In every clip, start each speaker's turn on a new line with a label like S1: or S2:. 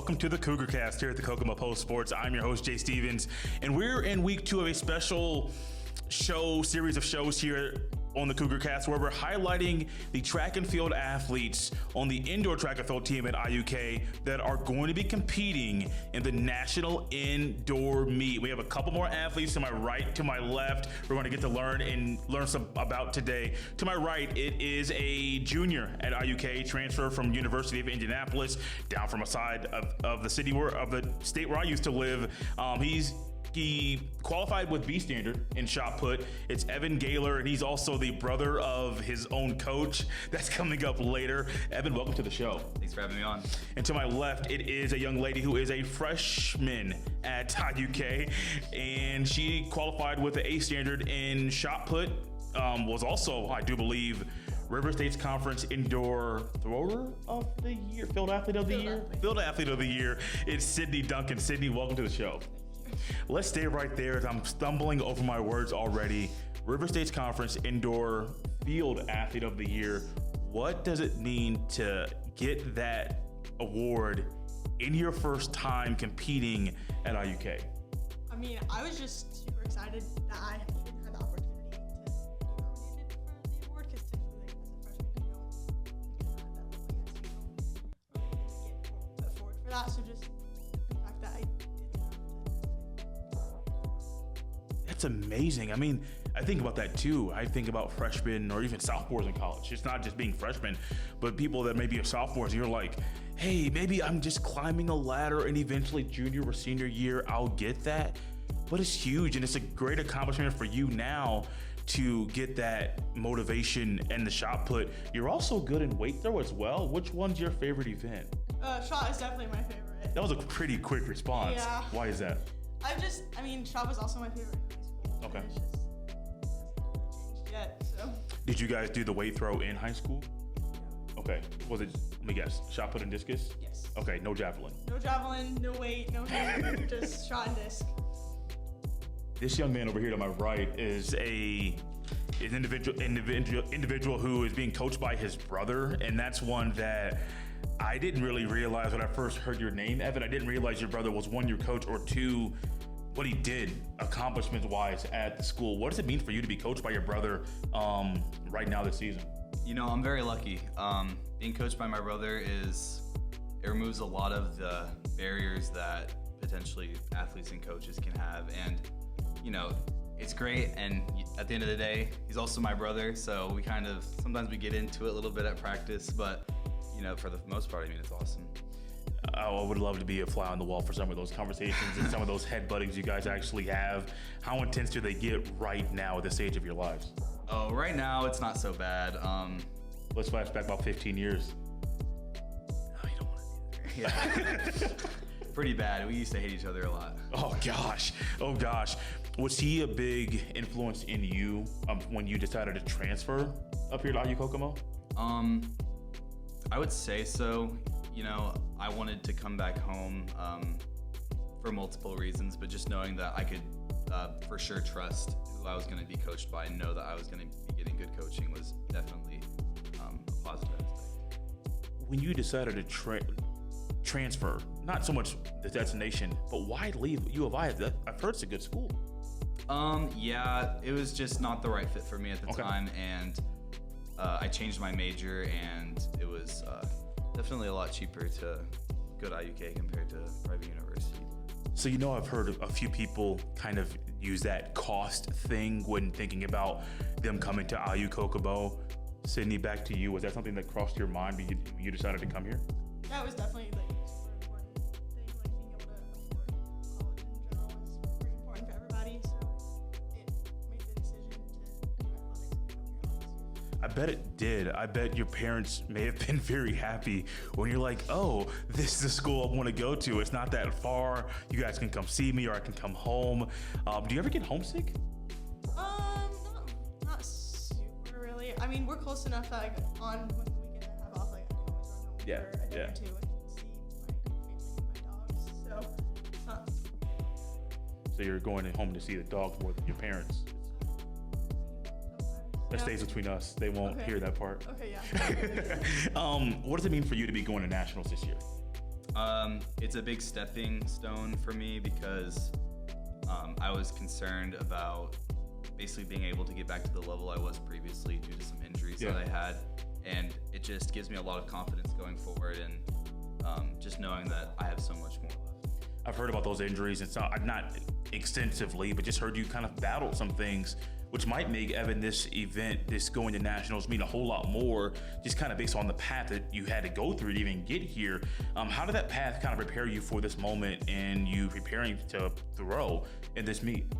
S1: Welcome to the Cougar Cast here at the Kokomo Post Sports. I'm your host, Jay Stevens, and we're in week 2 of a special series of shows here on the Cougar Cast where we're highlighting the track and field athletes on the indoor track and field team at IUK that are going to be competing in the national indoor meet. We have a couple more athletes to my right, to my left. We're going to get to learn some about today. To my right, it is a junior at IUK, transfer from University of Indianapolis, down from a side of the city of the state where I used to live. He qualified with B standard in shot put. It's Evan Gaylor, and he's also the brother of his own coach. That's coming up later. Evan, welcome to the show.
S2: Thanks for having me on.
S1: And to my left, it is a young lady who is a freshman at IUK, and she qualified with the A standard in shot put. Was also, I do believe, River State's Conference Indoor Thrower of the Year, Field Athlete of the Year. Field Athlete of the Year. It's Sydney Duncan. Sydney, welcome to the show. Let's stay right there as I'm stumbling over my words already. River State's Conference Indoor Field Athlete of the Year. What does it mean to get that award in your first time competing at IUK?
S3: I mean, I was just super excited that I even had the opportunity to be nominated for the award, because typically, as a freshman, you don't have that level yet, so you don't really get put forward for that. So just the fact that I did that.
S1: That's amazing. I mean, I think about that too. I think about freshmen or even sophomores in college. It's not just being freshmen, but people that maybe are sophomores, and you're like, hey, maybe I'm just climbing a ladder and eventually junior or senior year, I'll get that. But it's huge, and it's a great accomplishment for you now to get that motivation and the shot put. You're also good in weight throw as well. Which one's your favorite event?
S3: Shot is definitely my favorite.
S1: That was a pretty quick response.
S3: Yeah.
S1: Why is that?
S3: Shot was also my favorite in high school.
S1: Okay.
S3: It's just hasn't really changed yet, so.
S1: Did you guys do the weight throw in high school? Okay. Was it, let me guess, shot put and discus?
S3: Yes.
S1: Okay, no javelin.
S3: No javelin, no weight, no hair, just shot and disc.
S1: This young man over here to my right is an individual who is being coached by his brother, and that's one that I didn't really realize when I first heard your name, Evan. I didn't realize your brother was, one, your coach, or two, what he did accomplishments-wise at the school. What does it mean for you to be coached by your brother right now this season?
S2: You know, I'm very lucky. Being coached by my brother it removes a lot of the barriers that potentially athletes and coaches can have. And, you know, it's great. And at the end of the day, he's also my brother. So we sometimes we get into it a little bit at practice, but, you know, for the most part, I mean, it's awesome.
S1: I would love to be a fly on the wall for some of those conversations and some of those headbuttings you guys actually have. How intense do they get right now at this stage of your lives?
S2: Oh, right now it's not so bad.
S1: Let's flash back about 15 years.
S2: No, you don't want to be there. Yeah. Pretty bad. We used to hate each other a lot.
S1: Oh gosh. Was he a big influence in you when you decided to transfer up here to IU Kokomo?
S2: I would say so. You know, I wanted to come back home for multiple reasons, but just knowing that I could for sure trust who I was going to be coached by and know that I was going to be getting good coaching was definitely a positive aspect.
S1: When you decided to transfer, not so much the destination, but why leave U of I? I've heard it's a good school.
S2: Yeah, it was just not the right fit for me at the time, and I changed my major, and it was definitely a lot cheaper to go to IUK compared to private university.
S1: So, you know, I've heard a few people kind of use that cost thing when thinking about them coming to IU Kokomo. Sydney, back to you. Was that something that crossed your mind when you decided to come here?
S3: Yeah, it was definitely a super important thing. Like being able to afford college in general is pretty important for everybody. So it made the decision to do athletics and come here this year.
S1: I bet it did. I bet your parents may have been very happy when you're like, oh, this is a school I want to go to. It's not that far. You guys can come see me or I can come home. Do you ever get homesick?
S3: Not super really. I mean, we're close enough that on the weekend I have off, I can always run home for a day or two and see my family and my dogs. So it's not.
S1: So you're going home to see the dogs more than your parents. That stays between us. They won't hear that part.
S3: Okay, yeah.
S1: What does it mean for you to be going to nationals this year?
S2: It's a big stepping stone for me because I was concerned about basically being able to get back to the level I was previously due to some injuries that I had. And it just gives me a lot of confidence going forward and just knowing that I have so much more left.
S1: I've heard about those injuries. It's not extensively, but just heard you kind of battled some things, which might make, Evan, this event, this going to nationals, mean a whole lot more, just kind of based on the path that you had to go through to even get here. How did that path kind of prepare you for this moment and you preparing to throw in this meet?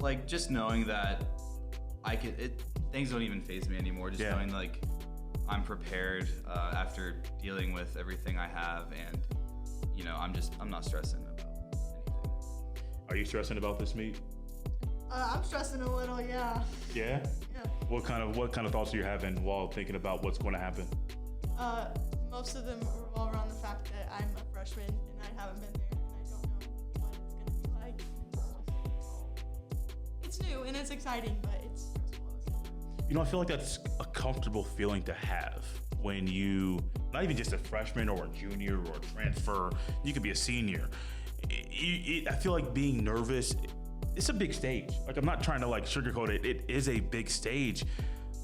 S2: Like just knowing that things don't even faze me anymore. Just knowing like I'm prepared after dealing with everything I have, and I'm not stressing about anything.
S1: Are you stressing about this meet?
S3: I'm stressing a little, yeah.
S1: Yeah?
S3: Yeah.
S1: What kind of thoughts are you having while thinking about what's going to happen?
S3: Most of them revolve around the fact that I'm a freshman and I haven't been there and I don't know what it's going to be like. It's new and it's exciting, but it's stressful.
S1: I feel like that's a comfortable feeling to have when you, not even just a freshman or a junior or a transfer, you could be a senior. I feel like being nervous, it's a big stage. Like, I'm not trying to sugarcoat it. It is a big stage,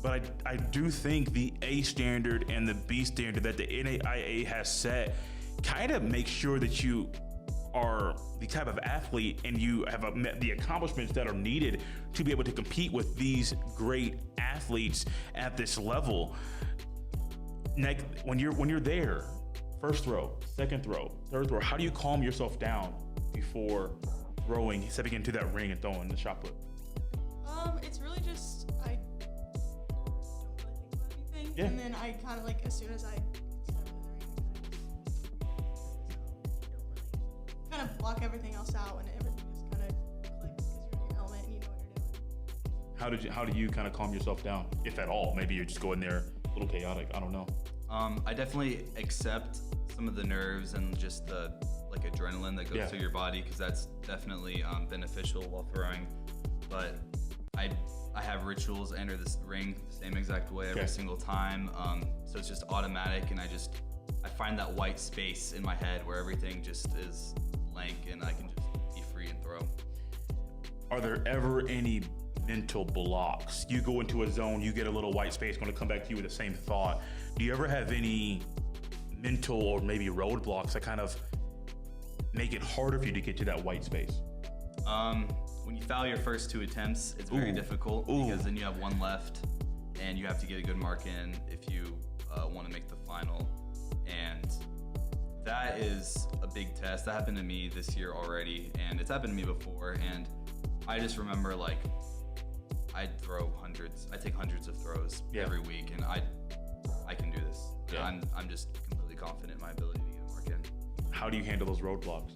S1: but I do think the A standard and the B standard that the NAIA has set kind of makes sure that you are the type of athlete and you have met the accomplishments that are needed to be able to compete with these great athletes at this level. When you're there, first throw, second throw, third throw, how do you calm yourself down before stepping into that ring and throwing the shot put?
S3: It's really just I don't really think about anything,
S1: Yeah.
S3: and then I kind of as soon as I step in the ring, I kind of block everything else out, and everything just kind of clicks because you're in your element and you know what you're doing.
S1: How do you kind of calm yourself down, if at all? Maybe you're just going there a little chaotic. I don't know.
S2: I definitely accept some of the nerves and just the adrenaline that goes through your body, because that's definitely beneficial while throwing. But I have rituals enter this ring the same exact way every single time, so it's just automatic, and I find that white space in my head where everything just is blank and I can just be free and throw.
S1: Are there ever any mental blocks? You go into a zone, you get a little white space, going to come back to you with the same thought. Do you ever have any mental or maybe roadblocks that kind of make it harder for you to get to that white space?
S2: When you foul your first two attempts, it's very difficult because then you have one left and you have to get a good mark in if you want to make the final. And that is a big test. That happened to me this year already, and it's happened to me before. And I just remember I take hundreds of throws every week, and I can do this.
S1: Yeah.
S2: I'm just completely confident in my ability to get a mark in.
S1: How do you handle those roadblocks?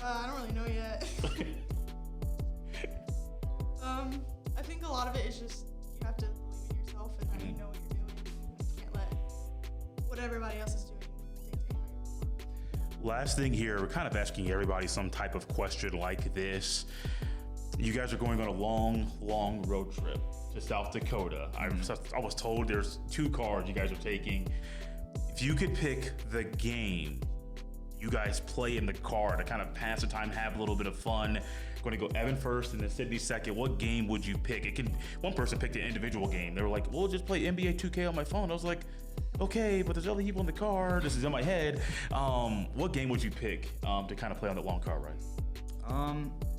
S3: I don't really know yet. I think a lot of it is just you have to believe in yourself and how you know what you're doing. You can't let what everybody else is doing dictate how you perform.
S1: Last thing here, we're kind of asking everybody some type of question like this. You guys are going on a long road trip to South Dakota. I was told there's 2 cars you guys are taking. If you could pick the game you guys play in the car to kind of pass the time, have a little bit of fun, going to go Evan first and then Sydney second, what game would you pick? One person picked an individual game. They were like, well, just play NBA 2K on my phone. I was like, okay, but there's other people in the car. This is in my head. What game would you pick to kind of play on that long car ride?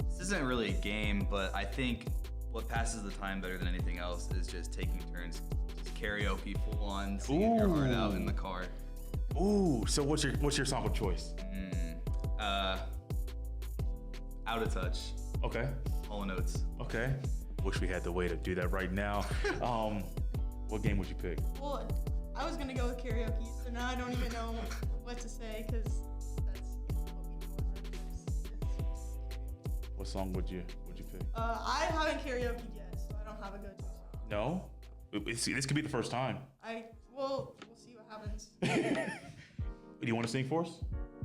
S2: This isn't really a game, but I think what passes the time better than anything else is just taking turns, just karaoke full on, singing your heart out in the car.
S1: Ooh, so what's your song of choice?
S2: Out of Touch.
S1: Okay.
S2: Hall & Oates.
S1: Okay. Wish we had the way to do that right now. What game would you pick?
S3: Well, I was gonna go with karaoke, so now I don't even know what to say because that's what we do on our trips.
S1: What song would you pick?
S3: I haven't karaoke yet, so I don't have a go-to song.
S1: No? This could be the first time.
S3: We'll see what happens.
S1: Do you want to sing for us?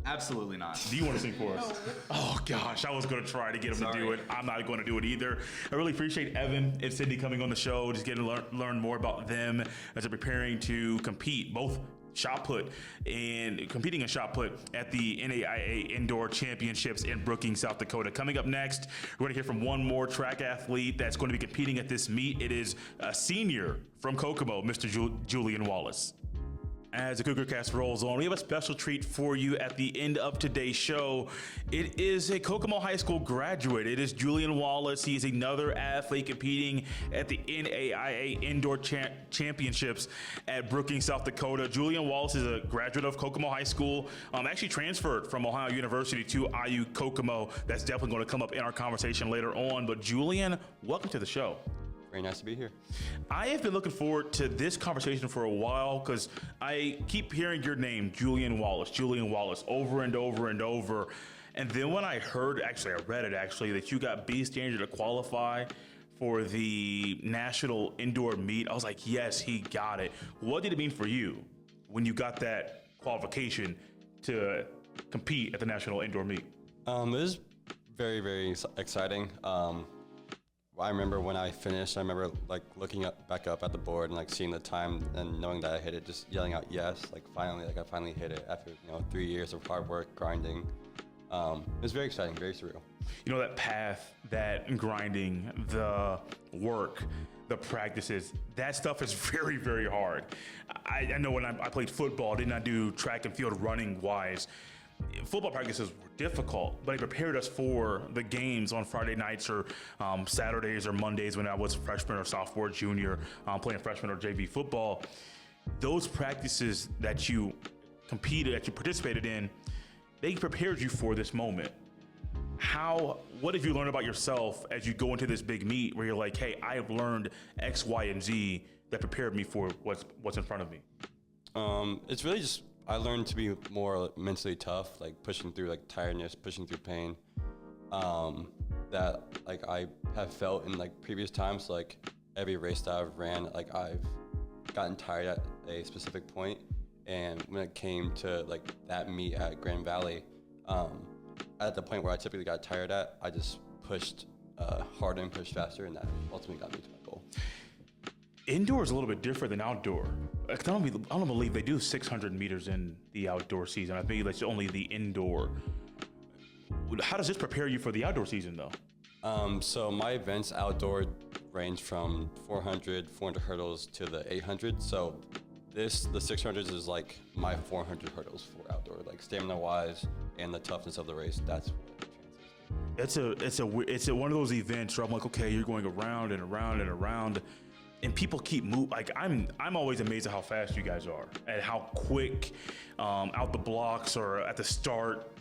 S2: Absolutely not.
S1: Do you want to sing for us?
S3: No.
S1: Oh gosh, I was going to try to get him to do it. I'm not going to do it either. I really appreciate Evan and Sydney coming on the show, just getting to learn more about them as they're preparing to compete, both shot put and competing in shot put at the NAIA Indoor Championships in Brookings, South Dakota. Coming up next, we're going to hear from one more track athlete that's going to be competing at this meet. It is a senior from Kokomo, Mr. Julian Wallace. As the Cougar Cast rolls on, we have a special treat for you at the end of today's show. It is a Kokomo High School graduate. It is Julian Wallace. He is another athlete competing at the NAIA Indoor Championships at Brookings, South Dakota. Julian Wallace is a graduate of Kokomo High School, actually transferred from Ohio University to IU Kokomo. That's definitely going to come up in our conversation later on. But Julian, welcome to the show.
S4: Very nice to be here.
S1: I have been looking forward to this conversation for a while because I keep hearing your name, Julian Wallace, over and over and over. And then when I read it that you got B standard to qualify for the national indoor meet, I was like, yes, he got it. What did it mean for you when you got that qualification to compete at the national indoor meet?
S4: It was very, very exciting. I remember when I finished, I remember like looking back up at the board and like seeing the time and knowing that I hit it, just yelling out yes, I finally hit it after 3 years of hard work, grinding. It was very exciting, very surreal.
S1: You know, that path, that grinding, the work, the practices, that stuff is very, very hard. I know when I played football, I did not do track and field running wise. Football practices were difficult, but it prepared us for the games on Friday nights or Saturdays or Mondays when I was a freshman or sophomore, junior, playing freshman or JV football. Those practices that you participated in, they prepared you for this moment. What have you learned about yourself as you go into this big meet where you're like, hey, I have learned X, Y, and Z that prepared me for what's in front of me?
S4: It's really just, I learned to be more mentally tough, like pushing through like tiredness, pushing through pain, that like I have felt in like previous times. Like every race that I've ran, like I've gotten tired at a specific point, and when it came to like that meet at Grand Valley, at the point where I typically got tired at, I just pushed harder and pushed faster, and that ultimately got me to my goal.
S1: Indoor is a little bit different than outdoor. I don't believe they do 600 meters in the outdoor season. I think that's only the indoor. How does this prepare you for the outdoor season, though?
S4: So my events outdoor range from 400 hurdles to the 800. So the 600s is like my 400 hurdles for outdoor, like stamina-wise and the toughness of the race. That's what it translates to.
S1: It's one of those events where I'm like, okay, you're going around and around and around. And people keep moving. Like I'm always amazed at how fast you guys are, and how quick out the blocks or at the start,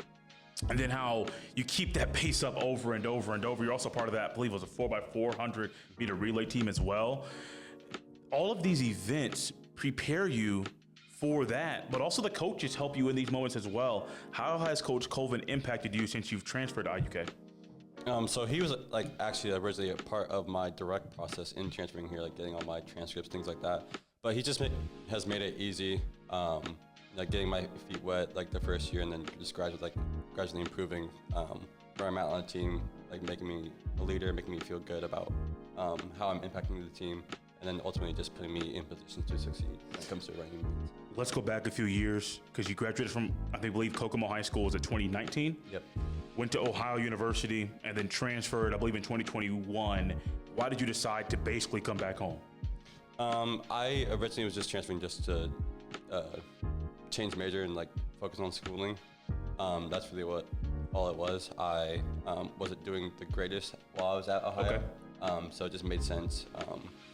S1: and then how you keep that pace up over and over and over. You're also part of that, I believe it was a 4x400 meter relay team as well. All of these events prepare you for that, but also the coaches help you in these moments as well. How has Coach Colvin impacted you since you've transferred to IUK?
S4: So he was like actually originally a part of my direct process in transferring here, like getting all my transcripts, things like that. But he just has made it easy, like getting my feet wet like the first year, and then just gradually improving where I'm at on the team, like making me a leader, making me feel good about how I'm impacting the team, and then ultimately just putting me in positions to succeed when it comes to running meets.
S1: Let's go back a few years, because you graduated from, I believe Kokomo High School was in 2019.
S4: Yep.
S1: Went to Ohio University and then transferred, I believe, in 2021. Why did you decide to basically come back home?
S4: I originally was just transferring just to change major and like focus on schooling. That's really all it was. I wasn't doing the greatest while I was at Ohio, so it just made sense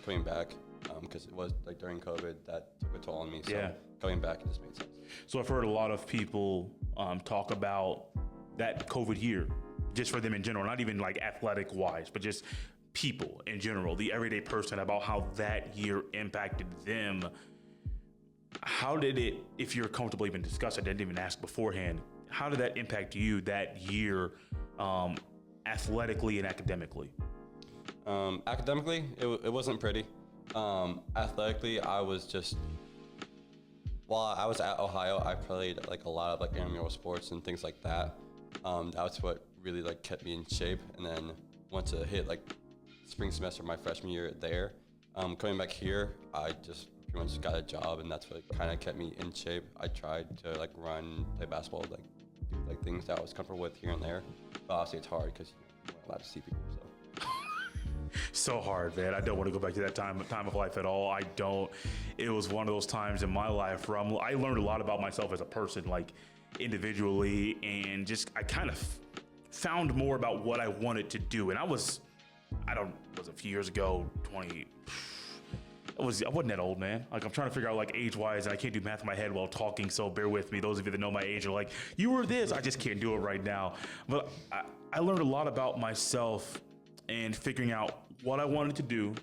S4: coming back because it was like during COVID that took a toll on me. So coming back, it just made sense.
S1: So I've heard a lot of people talk about that COVID year, just for them in general, not even like athletic wise, but just people in general, the everyday person, about how that year impacted them. How did it, if you're comfortable even discuss it, I didn't even ask beforehand, how did that impact you that year, athletically and academically?
S4: Academically, it wasn't pretty. Athletically, I was just, while I was at Ohio, I played like a lot of like intramural sports and things like that. That's what really like kept me in shape. And then once it hit like spring semester of my freshman year there, coming back here, I just pretty much got a job, and that's what kind of kept me in shape. I tried to like run, play basketball, like do like things that I was comfortable with here and there. But obviously it's hard because you weren't allowed to see people.
S1: So hard, man. I don't want to go back to that time of life at all. I don't. It was one of those times in my life where I learned a lot about myself as a person, like individually, and just I kind of found more about what I wanted to do. And was a few years ago, 20. I wasn't that old, man. Like I'm trying to figure out like age-wise, and I can't do math in my head while talking. So bear with me. Those of you that know my age are like, you were this. I just can't do it right now. But I learned a lot about myself and figuring out what I wanted to do,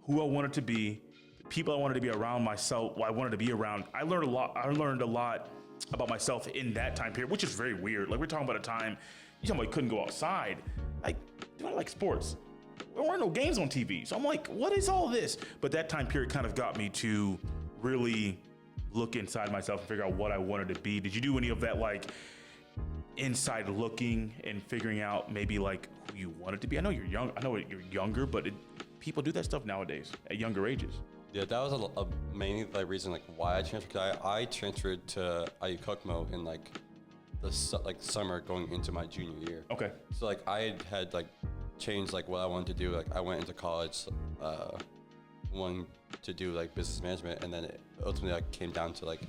S1: who I wanted to be, the people I wanted to be around myself, what I wanted to be around. I learned a lot about myself in that time period, which is very weird. Like we're talking about a time, you talking about you couldn't go outside. Like, I like sports. There weren't no games on TV. So I'm like, what is all this? But that time period kind of got me to really look inside myself and figure out what I wanted to be. Did you do any of that, like, inside looking and figuring out maybe like who you wanted to be? I know you're young. I know you're younger, but people do that stuff nowadays at younger ages.
S4: Yeah, that was a mainly the reason like why I transferred. Cause I transferred to IU Kokomo in like the summer going into my junior year.
S1: Okay.
S4: So like I had like changed like what I wanted to do. Like I went into college, wanting to do like business management, and then it ultimately like came down to like,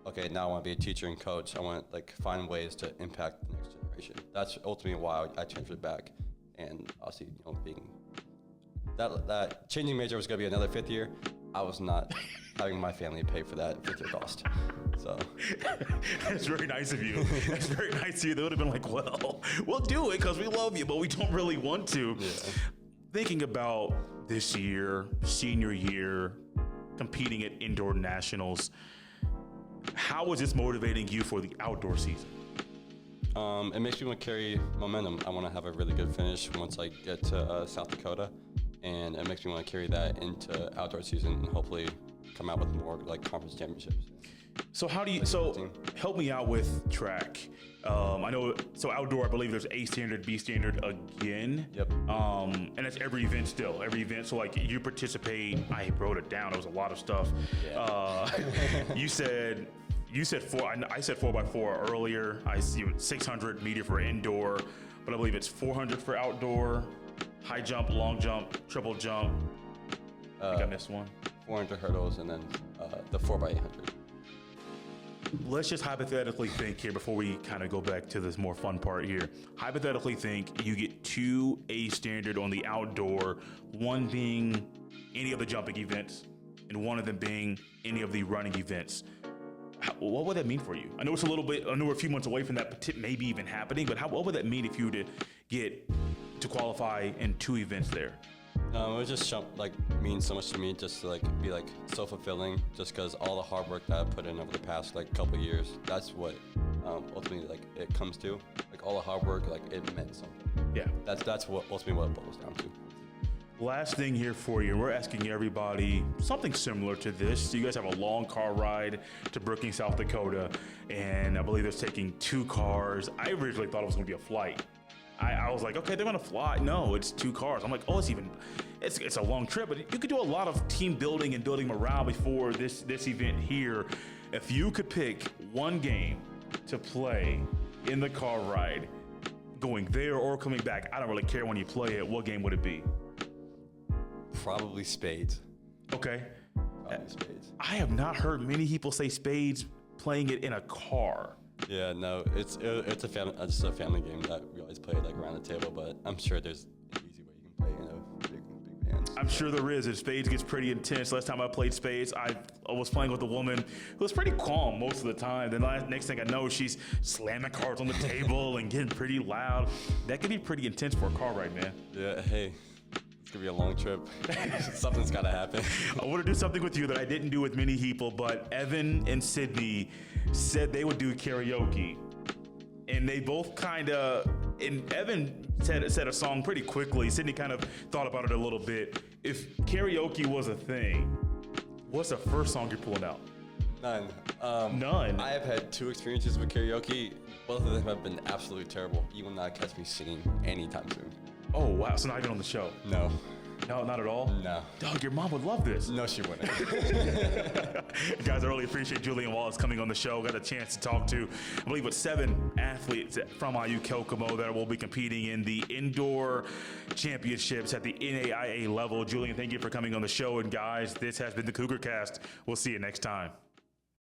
S4: okay, now I want to be a teacher and coach. I want to like find ways to impact the next generation. That's ultimately why I transferred back. And obviously, being that changing major was going to be another 5th year. I was not having my family pay for that 5th year cost. So
S1: that's very nice of you. That's very nice of you. They would have been like, well, we'll do it because we love you, but we don't really want to.
S4: Yeah.
S1: Thinking about this year, senior year, competing at indoor nationals, how is this motivating you for the outdoor season?
S4: It makes me want to carry momentum. I want to have a really good finish once I get to South Dakota, and it makes me want to carry that into outdoor season and hopefully come out with more like conference championships.
S1: So help me out with track. I know, so outdoor, I believe there's A standard, B standard again.
S4: Yep.
S1: And that's every event still, every event. So like you participate, I wrote it down. It was a lot of stuff.
S4: Yeah.
S1: You said 4, I said 4x4 earlier. I see 600 meter for indoor, but I believe it's 400 for outdoor, high jump, long jump, triple jump. I think I missed one.
S4: 400 hurdles and then the 4x800.
S1: Let's just hypothetically think here before we kind of go back to this more fun part here. Hypothetically think you get 2 A standard on the outdoor, one being any of the jumping events and one of them being any of the running events. What would that mean for you? I know we're a few months away from that maybe even happening, but what would that mean if you were to get to qualify in 2 events there?
S4: It would just mean so much to me just to like be like self-fulfilling, just because all the hard work that I put in over the past like couple of years, that's what ultimately like it comes to. Like all the hard work, like it meant something.
S1: Yeah.
S4: That's what ultimately what it boils down to.
S1: Last thing here for you, we're asking everybody something similar to this. So you guys have a long car ride to Brookings, South Dakota, and I believe it's taking 2 cars. I originally thought it was going to be a flight. I was like, okay, they're going to fly. No, it's 2 cars. I'm like, oh, it's a long trip, but you could do a lot of team building and building morale before this event here. If you could pick one game to play in the car ride, going there or coming back, I don't really care when you play it, what game would it be?
S4: Probably spades.
S1: Okay.
S4: Probably spades.
S1: I have not heard many people say spades playing it in a car.
S4: Yeah, no, it's just a family game that we always play like around the table, but I'm sure there's an easy way you can play big bands.
S1: I'm sure there is. If spades gets pretty intense. Last time I played spades, I was playing with a woman who was pretty calm most of the time. Then next thing I know, she's slamming cards on the table and getting pretty loud. That could be pretty intense for a car ride, man.
S4: Yeah, hey. It's gonna be a long trip. Something's gotta happen.
S1: I want to do something with you that I didn't do with many people, but Evan and Sydney said they would do karaoke. And they both and Evan said a song pretty quickly. Sydney kind of thought about it a little bit. If karaoke was a thing, what's the first song you're pulling out?
S4: None.
S1: None?
S4: I have had 2 experiences with karaoke. Both of them have been absolutely terrible. You will not catch me singing anytime soon.
S1: Oh, wow. So not even on the show.
S4: No.
S1: No, not at all?
S4: No.
S1: Dog, your mom would love this.
S4: No, she wouldn't.
S1: Guys, I really appreciate Julian Wallace coming on the show. Got a chance to talk to, I believe, 7 athletes from IU Kokomo that will be competing in the indoor championships at the NAIA level. Julian, thank you for coming on the show. And guys, this has been the Cougar Cast. We'll see you next time.